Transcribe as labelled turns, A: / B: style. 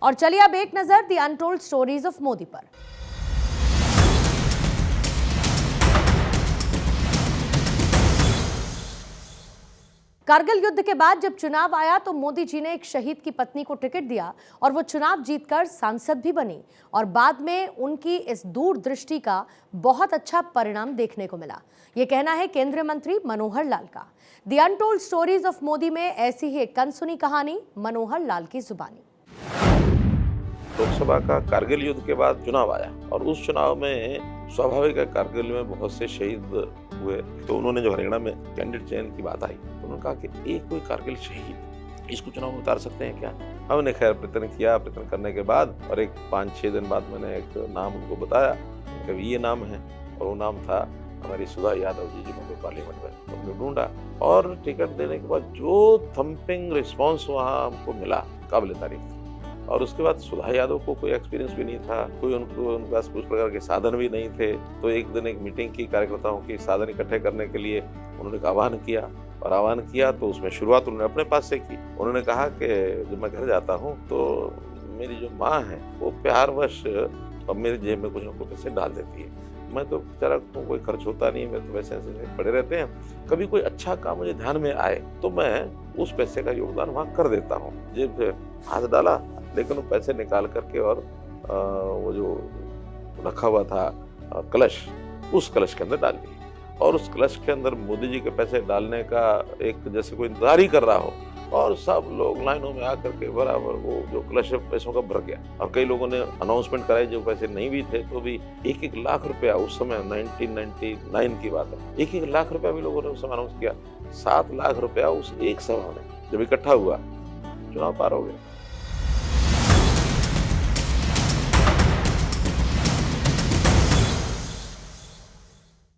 A: और चलिए अब एक नजर the untold stories of Modi पर। कारगिल युद्ध के बाद जब चुनाव आया तो मोदी जी ने एक शहीद की पत्नी को टिकट दिया और वो चुनाव जीतकर सांसद भी बनी और बाद में उनकी इस दूरदृष्टि का बहुत अच्छा परिणाम देखने को मिला। ये कहना है केंद्रीय मंत्री मनोहर लाल का। The untold stories of Modi में ऐसी ही एक अनसुनी कहानी मनोहर लाल की जुबानी।
B: लोकसभा का कारगिल युद्ध के बाद चुनाव आया और उस चुनाव में स्वाभाविक है कारगिल में बहुत से शहीद हुए। तो उन्होंने जो हरियाणा में कैंडिडेट चयन की बात आई तो उन्होंने कहा कि एक कोई कारगिल शहीद इसको चुनाव में उतार सकते हैं क्या। हमने खैर प्रयत्न किया। प्रयत्न करने के बाद और एक 5-6 दिन बाद मैंने एक नाम उनको बताया कि ये नाम है और वो नाम था हमारी सुधा यादव जी जिन्होंने पार्लियामेंट में हमने ढूंढा और टिकट देने के बाद जो थम्पिंग रिस्पॉन्स वहाँ हमको मिला काबिल तारीफ। और उसके बाद सुधा यादव को कोई एक्सपीरियंस भी नहीं था, कोई उनके पास कुछ प्रकार के साधन भी नहीं थे। तो एक दिन एक मीटिंग की कार्यकर्ताओं की साधन इकट्ठे करने के लिए उन्होंने आह्वान किया और आह्वान किया तो उसमें शुरुआत उन्होंने अपने पास से की। उन्होंने कहा कि जब मैं घर जाता हूँ तो मेरी जो माँ है वो प्यारवश अब मेरी जेब में कुछ न कुछ पैसे डाल देती है। मैं तो बेचारा कोई खर्च होता नहीं, मैं तो वैसे ऐसे पड़े रहते हैं। कभी कोई अच्छा काम मुझे ध्यान में आए तो मैं उस पैसे का योगदान वहाँ कर देता हूँ। जेब से हाथ डाला लेकिन वो पैसे निकाल करके और वो जो रखा हुआ था कलश, उस कलश के अंदर डाल दिए। और उस कलश के अंदर मोदी जी के पैसे डालने का एक जैसे कोई इंतजार ही कर रहा हो और सब लोग लाइनों में आकर के बराबर वो जो कलश पैसों का भर गया। और कई लोगों ने अनाउंसमेंट कराई जो पैसे नहीं भी थे तो भी 1-1 लाख रुपया उस समय 1999 की बात है, 1-1 लाख रुपया भी लोगों ने उस समय अनाउंस किया। 7 लाख रुपया उस एक सभा में जब इकट्ठा हुआ चुनाव पार हो गया।